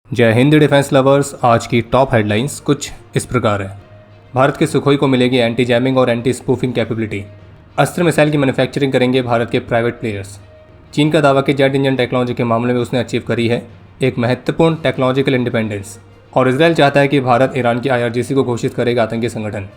जय Hind defence lovers. आज की टॉप हेडलाइंस कुछ इस प्रकार है। भारत के सुखोई को मिलेगी एंटी जैमिंग और एंटी स्पूफिंग कैपेबिलिटी। अस्त्र मिसाइल की मैन्युफैक्चरिंग करेंगे भारत के प्राइवेट प्लेयर्स। चीन का दावा कि जेट इंजन टेक्नोलॉजी के मामले में उसने अचीव करी है एक महत्वपूर्ण टेक्नोलॉजिकल इंडिपेंडेंस। और इसराइल चाहता है कि भारत ईरान की IRGC को घोषित करेगा आतंकी संगठन।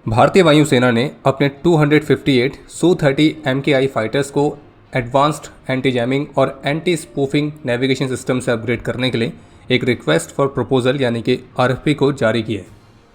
भारतीय वायुसेना ने अपने 258 Su-30 MKI फाइटर्स को एडवांस्ड एंटी जैमिंग और एंटी स्पूफिंग नेविगेशन सिस्टम से अपग्रेड करने के लिए एक रिक्वेस्ट फॉर प्रपोजल यानी कि RFP को जारी किया है।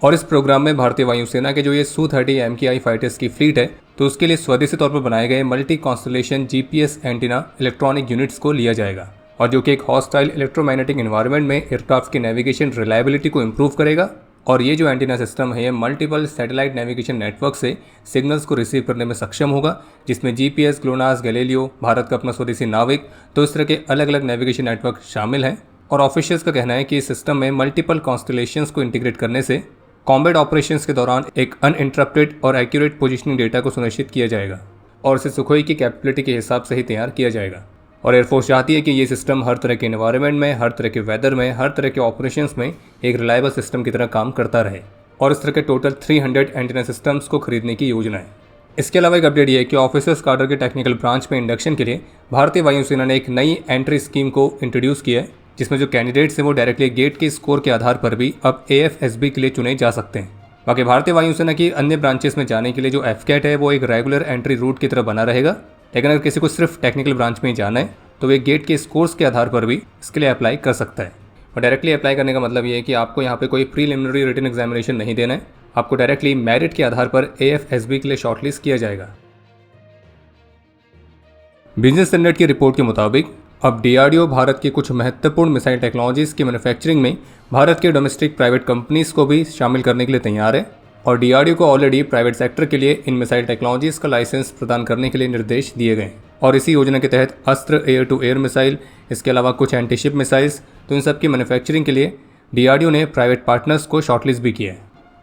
और इस प्रोग्राम में भारतीय वायुसेना के जो ये Su-30 MKI फाइटर्स की फ्लीट है तो उसके लिए स्वदेशी तौर पर बनाए गए multi constellation GPS antenna electronic units को लिया जाएगा, और जो कि एक हॉस्टाइल इलेक्ट्रोमैग्नेटिक एनवायरनमेंट में एयरक्राफ्ट की नेविगेशन रिलायबिलिटी को इम्प्रूव करेगा। और ये जो एंटीना सिस्टम है ये मल्टीपल सैटेलाइट नेविगेशन नेटवर्क से सिग्नल्स को रिसीव करने में सक्षम होगा, जिसमें GPS, ग्लोनास, गैलीलियो, भारत का अपना स्वदेशी नाविक, तो इस तरह के अलग अलग नेविगेशन नेटवर्क शामिल हैं। और ऑफिशियल्स का कहना है कि इस सिस्टम में मल्टीपल कॉन्स्टलेशंस को इंटीग्रेट करने से कॉम्बैट ऑपरेशंस के दौरान एक अनइंटरप्टेड और एक्यूरेट पोजिशनिंग डेटा को सुनिश्चित किया जाएगा, और इसे सुखोई की कैपेबिलिटी के हिसाब से ही तैयार किया जाएगा। और एयरफोर्स चाहती है कि ये सिस्टम हर तरह के एनवायरनमेंट में, हर तरह के वेदर में, हर तरह के ऑपरेशंस में एक रिलायबल सिस्टम की तरह काम करता रहे। और इस तरह के टोटल 300 एंटीना सिस्टम्स को खरीदने की योजना है। इसके अलावा एक अपडेट ये है कि ऑफिसर्स कार्डर के टेक्निकल ब्रांच में इंडक्शन के लिए भारतीय वायुसेना ने एक नई एंट्री स्कीम को इंट्रोड्यूस किया है, जिसमें जो कैंडिडेट्स हैं वो डायरेक्टली गेट के स्कोर के आधार पर भी अब AFSB के लिए चुने जा सकते हैं। बाकी भारतीय वायुसेना की अन्य ब्रांचेस में जाने के लिए जो FCAT है वो एक रेगुलर एंट्री रूट की तरह बना रहेगा, लेकिन अगर किसी को सिर्फ टेक्निकल ब्रांच में ही जाना है तो वे गेट के स्कोर्स के आधार पर भी इसके लिए अप्लाई कर सकता है। और डायरेक्टली अप्लाई करने का मतलब ये है कि आपको यहाँ पे कोई प्रीलिमिनरी रिटन एग्जामिनेशन नहीं देना है, आपको डायरेक्टली मेरिट के आधार पर AFSB के लिए शॉर्टलिस्ट किया जाएगा। बिजनेस स्टैंडर्ड की रिपोर्ट के मुताबिक अब DRDO भारत की कुछ महत्वपूर्ण मिसाइल टेक्नोलॉजीज की मैन्युफैक्चरिंग में भारत के डोमेस्टिक प्राइवेट कंपनीज को भी शामिल करने के लिए तैयार है। और DRDO को ऑलरेडी प्राइवेट सेक्टर के लिए इन मिसाइल टेक्नोलॉजीज का लाइसेंस प्रदान करने के लिए निर्देश दिए गए। और इसी योजना के तहत अस्त्र, एयर टू एयर मिसाइल, इसके अलावा कुछ एंटीशिप मिसाइल्स, तो इन सब की मैन्युफैक्चरिंग के लिए DRDO ने प्राइवेट पार्टनर्स को शॉर्टलिस्ट भी किया है।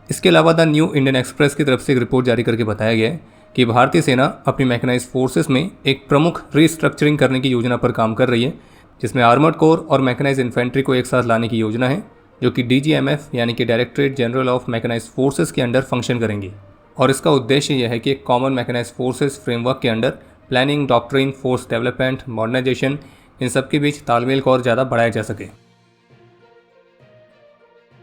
इसके अलावा द न्यू इंडियन एक्सप्रेस की तरफ से एक रिपोर्ट जारी करके बताया गया है कि भारतीय सेना अपनी मैकेनाइज्ड फोर्सेस में एक प्रमुख रीस्ट्रक्चरिंग करने की योजना पर काम कर रही है, जिसमें आर्मर्ड कोर और मैकेनाइज्ड इन्फेंट्री को एक साथ लाने की योजना है, जो कि DGMF यानी कि directorate general of mechanised forces के अंडर फंक्शन करेंगी। और इसका उद्देश्य यह है कि एक कॉमन मैकेनाइज्ड फोर्सेस फ्रेमवर्क के under planning, doctrine, force development, modernisation, इन सब के बीच तालमेल को और ज़्यादा बढ़ाया जा सके।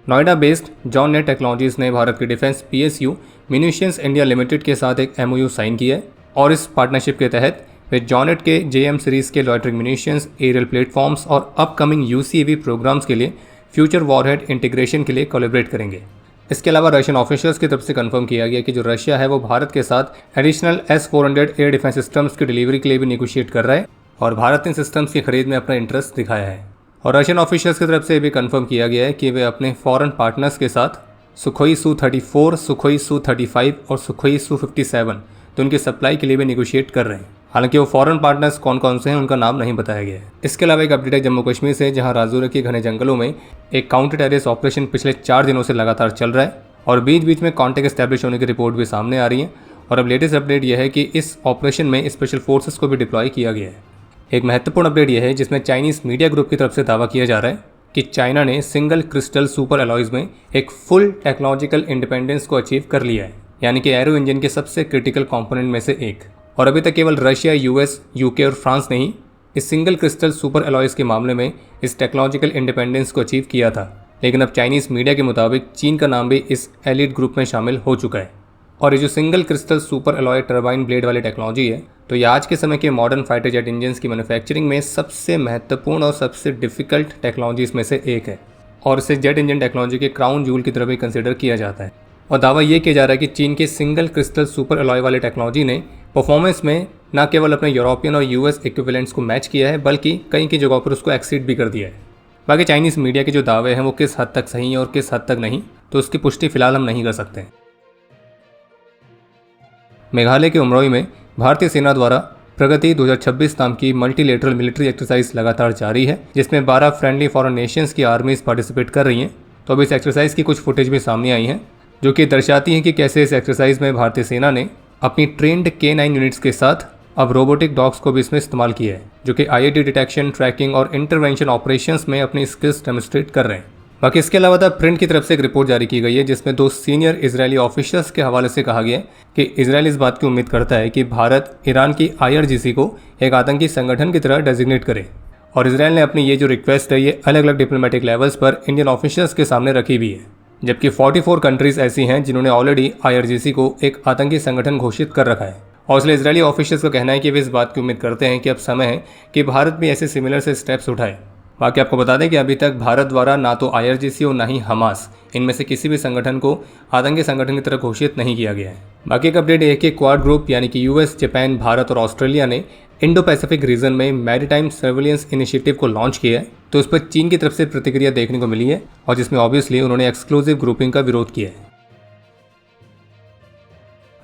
नोएडा बेस्ड जॉननेट टेक्नोलॉजीज ने भारत के defence PSU munitions India limited के साथ एक MOU साइन किया है। और इस पार्टनरशिप के तहत वे जॉननेट के JM सीरीज़ के लॉयटरिंग म्यूनिशंस, एरियल प्लेटफॉर्म्स और अपकमिंग UCV प्रोग्राम्स के लिए फ्यूचर वॉरहेड इंटीग्रेशन के लिए कोलैबोरेट करेंगे। इसके अलावा रशियन ऑफिशियल्स की तरफ से कंफर्म किया गया कि जो रशिया है वो भारत के साथ additional S-400 air defence systems की डिलीवरी के लिए भी निगोशिएट कर रहा है, और भारत इन सिस्टम्स की खरीद में अपना इंटरेस्ट दिखाया है। और रशियन ऑफिशियल्स की तरफ से भी कंफर्म किया गया है कि वे अपने फॉरेन पार्टनर्स के साथ सुखोई Su-34, सुखोई Su-35 और सुखोई Su-57 तो उनकी सप्लाई के लिए भी निगोशिएट कर रहे हैं। हालांकि वो फॉरेन पार्टनर्स कौन कौन से हैं उनका नाम नहीं बताया गया है। इसके अलावा एक अपडेट है जम्मू कश्मीर से, जहां राजौरी के घने जंगलों में एक काउंटर टेररिस्ट ऑपरेशन पिछले 4 दिनों से लगातार चल रहा है, और बीच बीच में कॉन्टैक्ट एस्टैब्लिश होने की रिपोर्ट भी सामने आ रही है। और अब लेटेस्ट अपडेट यह है कि इस ऑपरेशन में स्पेशल फोर्सेस को भी डिप्लॉय किया गया है। एक महत्वपूर्ण अपडेट यह है जिसमें चाइनीज़ मीडिया ग्रुप की तरफ से दावा किया जा रहा है कि चाइना ने सिंगल क्रिस्टल सुपर अलॉयज़ में एक फुल टेक्नोलॉजिकल इंडिपेंडेंस को अचीव कर लिया है, यानी कि एरो इंजन के सबसे क्रिटिकल कंपोनेंट में से एक। और अभी तक केवल रशिया, US, UK और फ्रांस ने ही इस सिंगल क्रिस्टल सुपर अलॉयज़ के मामले में इस टेक्नोलॉजिकल इंडिपेंडेंस को अचीव किया था, लेकिन अब चाइनीज़ मीडिया के मुताबिक चीन का नाम भी इस एलिट ग्रुप में शामिल हो चुका है। और ये जो single crystal super alloy turbine blade वाली टेक्नोलॉजी है, तो ये आज के समय के मॉडर्न फाइटर जेट इंजन्स की मैन्युफैक्चरिंग में सबसे महत्वपूर्ण और सबसे डिफिकल्ट टेक्नोलॉजीज में से एक है, और इसे जेट इंजन टेक्नोलॉजी के क्राउन जूल की तरह भी कंसिडर किया जाता है। और दावा ये किया जा रहा है कि चीन के सिंगल क्रिस्टल सुपर अलॉय वाले टेक्नोलॉजी ने परफॉर्मेंस में न केवल अपने यूरोपियन और US इक्विवेलेंट्स को मैच किया है, बल्कि कई की जगहों पर उसको एक्सीड भी कर दिया है। बाकी चाइनीज़ मीडिया के जो दावे हैं वो किस हद तक सही हैं और किस हद तक नहीं, तो उसकी पुष्टि फिलहाल हम नहीं कर सकते। मेघालय के उमरोई में भारतीय सेना द्वारा प्रगति 2026 नाम की मल्टीलेटरल मिलिट्री एक्सरसाइज लगातार जारी है, जिसमें 12 फ्रेंडली फॉरेन नेशंस की आर्मीज पार्टिसिपेट कर रही हैं। तो अभी इस एक्सरसाइज की कुछ फुटेज भी सामने आई हैं। जो कि दर्शाती हैं कि कैसे इस एक्सरसाइज में भारतीय सेना ने अपनी ट्रेंड K9 यूनिट्स के साथ अब रोबोटिक डॉग्स को भी इसमें इस्तेमाल किया है, जो कि IED डिटेक्शन, ट्रैकिंग और इंटरवेंशन ऑपरेशंस में अपनी स्किल्स डेमोस्ट्रेट कर रहे हैं। बाकी इसके अलावा द प्रिंट की तरफ से एक रिपोर्ट जारी की गई है जिसमें 2 सीनियर इजरायली ऑफिसर्स के हवाले से कहा गया है कि इजराइल इस बात की उम्मीद करता है कि भारत ईरान की IRGC को एक आतंकी संगठन की तरह डेजिग्नेट करे। और इसराइल ने अपनी ये जो रिक्वेस्ट है ये अलग अलग डिप्लोमेटिक लेवल्स पर इंडियन ऑफिसर्स के सामने रखी भी है, जबकि 44 कंट्रीज ऐसी हैं जिन्होंने ऑलरेडी IRGC को एक आतंकी संगठन घोषित कर रखा है। और इसलिए इजरायली ऑफिसर्स का कहना है कि वे इस बात की उम्मीद करते हैं कि अब समय है कि भारत भी ऐसे सिमिलर से स्टेप्स उठाए। बाकी आपको बता दें कि अभी तक भारत द्वारा ना तो IRGC और ना ही हमास, इनमें से किसी भी संगठन को आतंकी संगठन की तरह घोषित नहीं किया गया है। बाकी एक अपडेट है कि क्वाड ग्रुप यानी कि US, जापान, भारत और ऑस्ट्रेलिया ने इंडो पैसिफिक रीजन में मैरीटाइम सर्विलेंस इनिशिएटिव को लॉन्च किया है, तो उस पर चीन की तरफ से प्रतिक्रिया देखने को मिली है और जिसमें ऑब्वियसली उन्होंने एक्सक्लूसिव ग्रुपिंग का विरोध किया है।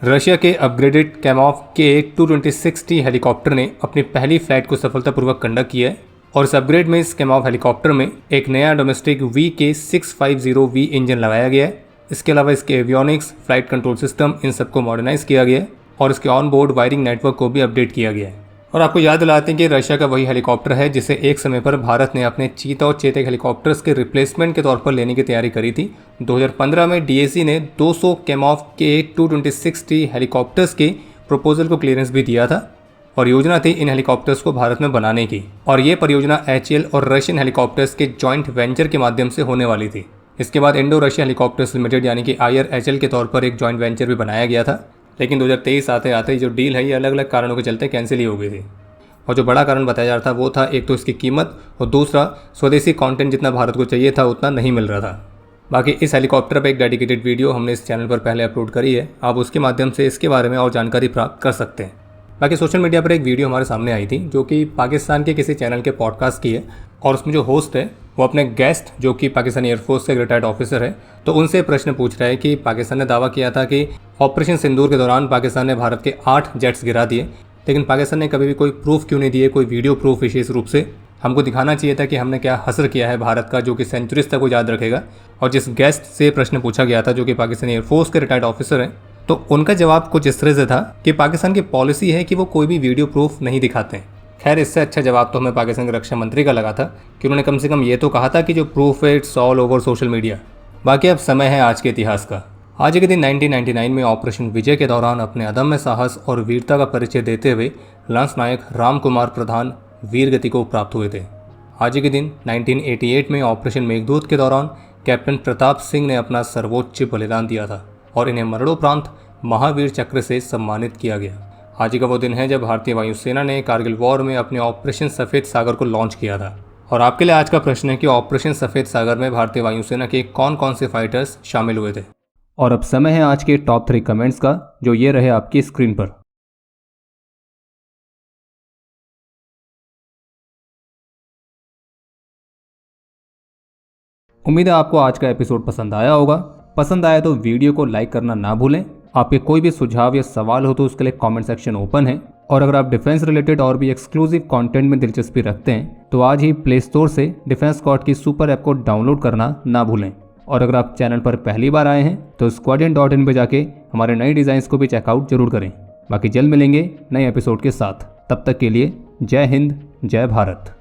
रशिया के अपग्रेडेड कैमॉफ KA-220-60 हेलीकॉप्टर ने अपनी पहली फ्लाइट को सफलतापूर्वक कंडक्ट किया है और इस अपग्रेड में इस कैमॉफ हेलीकॉप्टर में एक नया डोमेस्टिक VK-650V इंजन लगाया गया है। इसके अलावा इसके एवियोनिक्स, फ्लाइट कंट्रोल सिस्टम, इन सबको मॉडर्नाइज किया गया है और इसके ऑन बोर्ड वायरिंग नेटवर्क को भी अपडेट किया गया है। और आपको याद दिलाते हैं कि रशिया का वही हेलीकॉप्टर है जिसे एक समय पर भारत ने अपने चीता और चेतक हेलीकॉप्टर्स के रिप्लेसमेंट के तौर पर लेने की तैयारी करी थी। 2015 में DAC ने 200 कैमॉफ KA-220-60 हेलीकॉप्टर्स के प्रपोजल को क्लियरेंस भी दिया था और योजना थी इन हेलीकॉप्टर्स को भारत में बनाने की। और ये परियोजना HAL और रशियन हेलीकॉप्टर्स के जॉइंट वेंचर के माध्यम से होने वाली थी। इसके बाद इंडो रशिया हेलीकॉप्टर्स लिमिटेड यानी कि IRHL के तौर पर एक जॉइंट वेंचर भी बनाया गया था, लेकिन 2023 आते आते जो डील है ये अलग अलग कारणों के चलते कैंसिल ही हो गई थी। और जो बड़ा कारण बताया जा रहा था वो था एक तो इसकी कीमत और दूसरा स्वदेशी कंटेंट जितना भारत को चाहिए था उतना नहीं मिल रहा था। बाकी इस हेलीकॉप्टर पर एक डेडिकेटेड वीडियो हमने इस चैनल पर पहले अपलोड करी है, आप उसके माध्यम से इसके बारे में और जानकारी प्राप्त कर सकते हैं। बाकी सोशल मीडिया पर एक वीडियो हमारे सामने आई थी जो कि पाकिस्तान के किसी चैनल के पॉडकास्ट की है और उसमें जो होस्ट है वो अपने गेस्ट जो कि पाकिस्तानी एयरफोर्स से रिटायर्ड ऑफिसर है, तो उनसे प्रश्न पूछ रहा है कि पाकिस्तान ने दावा किया था कि ऑपरेशन सिंदूर के दौरान पाकिस्तान ने भारत के 8 जेट्स गिरा दिए, लेकिन पाकिस्तान ने कभी भी कोई प्रूफ क्यों नहीं दिए, कोई वीडियो प्रूफ विशेष रूप से। हमको दिखाना चाहिए था कि हमने क्या हसर किया है भारत का, जो कि सेंचुरीज तक वो याद रखेगा। और जिस गेस्ट से प्रश्न पूछा गया था जो कि पाकिस्तानी एयरफोर्स के रिटायर्ड ऑफिसर हैं, तो उनका जवाब कुछ इस तरह से था कि पाकिस्तान की पॉलिसी है कि वो कोई भी वीडियो प्रूफ नहीं दिखाते हैं। खैर इससे अच्छा जवाब तो हमें पाकिस्तान के रक्षा मंत्री का लगा था कि उन्होंने कम से कम ये तो कहा था कि जो प्रूफ है it's all over social media. बाकी अब समय है आज के इतिहास का। आज के दिन 1999 में ऑपरेशन विजय के दौरान अपने अदम्य साहस और वीरता का परिचय देते हुए लांस नायक राम कुमार प्रधान वीर गति को प्राप्त हुए थे। आज के दिन 1988 में ऑपरेशन मेघदूत के दौरान कैप्टन प्रताप सिंह ने अपना सर्वोच्च बलिदान दिया था और इन्हें मरणोपरांत महावीर चक्र से सम्मानित किया गया। आज का वो दिन है जब भारतीय वायुसेना ने कारगिल वॉर में अपने ऑपरेशन सफ़ेद सागर को लॉन्च किया था। और आपके लिए आज का प्रश्न है कि ऑपरेशन सफ़ेद सागर में भारतीय वायुसेना के कौन कौन से फाइटर्स शामिल हुए थे। और अब समय है आज के टॉप 3 कमेंट्स का, जो ये रहे आपकी स्क्रीन पर। उम्मीद है आपको आज का एपिसोड पसंद आया होगा। पसंद आया तो वीडियो को लाइक करना ना भूलें। आपके कोई भी सुझाव या सवाल हो तो उसके लिए कमेंट सेक्शन ओपन है। और अगर आप डिफेंस रिलेटेड और भी एक्सक्लूसिव कंटेंट में दिलचस्पी रखते हैं तो आज ही प्ले स्टोर से डिफेंस स्क्वाड की सुपर ऐप को डाउनलोड करना ना भूलें। और अगर आप चैनल पर पहली बार आए हैं तो squadron.in पे जाके हमारे नए डिज़ाइंस को भी चेकआउट जरूर करें। बाकी जल्द मिलेंगे नए एपिसोड के साथ, तब तक के लिए जय हिंद, जय भारत।